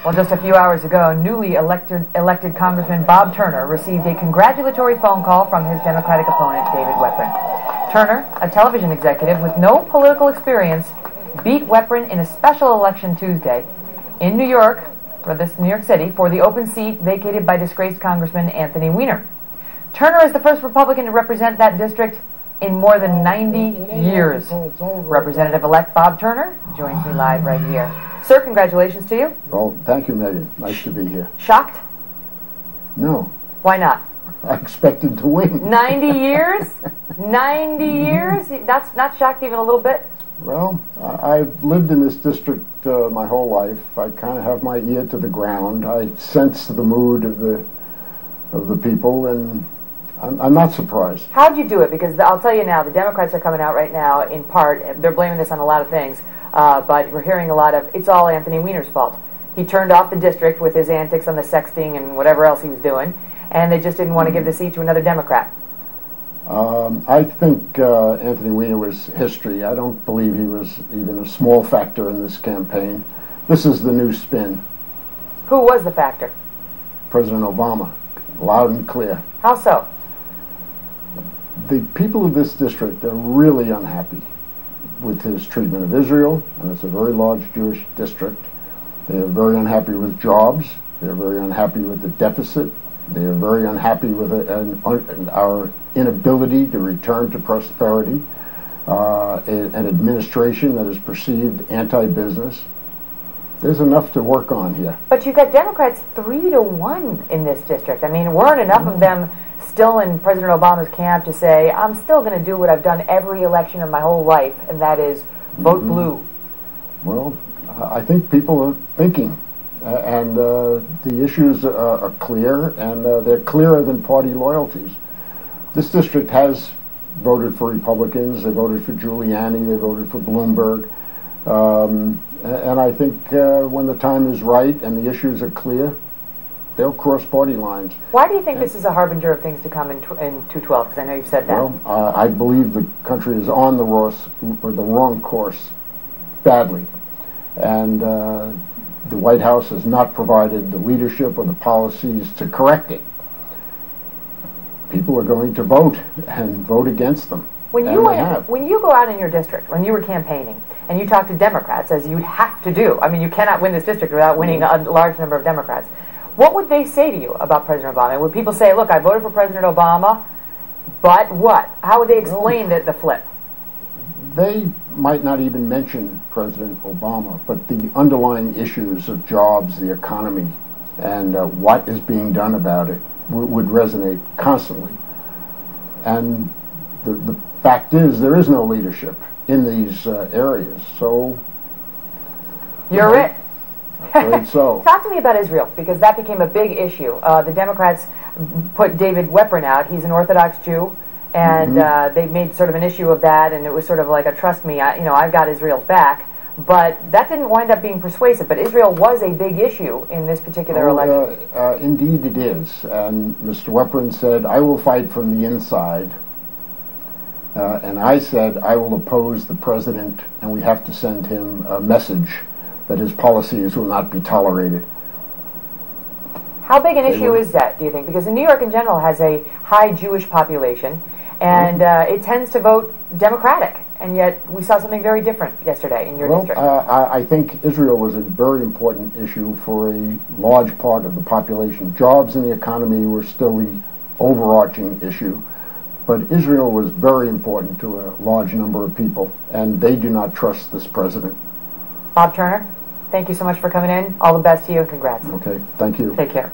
Well, just a few hours ago, newly elected Congressman Bob Turner received a congratulatory phone call from his Democratic opponent, David Weprin. Turner, a television executive with no political experience, beat Weprin in a special election Tuesday in New York, New York City, for the open seat vacated by disgraced Congressman Anthony Weiner. Turner is the first Republican to represent that district in more than 90 years. Representative-elect Bob Turner joins me live right here. Sir, congratulations to you. Well, thank you, Megan. Nice to be here. Shocked? No. Why not? I expected to win. 90 years? 90 years? That's not shocked even a little bit? Well, I've lived in this district my whole life. I kind of have my ear to the ground. I sense the mood of the people, and I'm not surprised. How'd you do it? Because I'll tell you now, the Democrats are coming out right now, in part, they're blaming this on a lot of things, but we're hearing a lot of, it's all Anthony Weiner's fault. He turned off the district with his antics on the sexting and whatever else he was doing, and they just didn't want to give the seat to another Democrat. I think Anthony Weiner was history. I don't believe he was even a small factor in this campaign. This is the new spin. Who was the factor? President Obama, loud and clear. How so? The people of this district are really unhappy with his treatment of Israel, and it's a very large Jewish district. They are very unhappy with jobs. They are very unhappy with the deficit. They are very unhappy with our inability to return to prosperity, an administration that is perceived anti-business. There's enough to work on here. But you've got Democrats 3-1 in this district. I mean, weren't enough of them still in President Obama's camp to say, I'm still going to do what I've done every election of my whole life, and that is vote blue? Well, I think people are thinking. And the issues are clear, and they're clearer than party loyalties. This district has voted for Republicans. They voted for Giuliani. They voted for Bloomberg. And I think when the time is right and the issues are clear, they'll cross party lines. Why do you think this is a harbinger of things to come in 212? Because I know you've said that. Well, I believe the country is on the wrong course badly. And the White House has not provided the leadership or the policies to correct it. People are going to vote and vote against them. When you go out in your district, when you were campaigning, and you talk to Democrats, as you'd have to do, I mean, you cannot win this district without winning a large number of Democrats, what would they say to you about President Obama? Would people say, look, I voted for President Obama, but what? How would they explain the flip? They might not even mention President Obama, but the underlying issues of jobs, the economy, and what is being done about it would resonate constantly. And the fact is, there is no leadership in these areas, so... You're it. Afraid so. Talk to me about Israel, because that became a big issue. The Democrats put David Weprin out. He's an Orthodox Jew. And they made sort of an issue of that, and it was sort of like a trust me, I've got Israel's back. But that didn't wind up being persuasive. But Israel was a big issue in this particular election. Indeed it is. And Mr. Weprin said, I will fight from the inside. And I said, I will oppose the president, and we have to send him a message that his policies will not be tolerated. How big an issue is that, do you think? Because New York in general has a high Jewish population, and it tends to vote Democratic, and yet we saw something very different yesterday in your district. I think Israel was a very important issue for a large part of the population. Jobs and the economy were still the overarching issue, but Israel was very important to a large number of people, and they do not trust this president. Bob Turner, thank you so much for coming in. All the best to you, and congrats. Okay, thank you. Take care.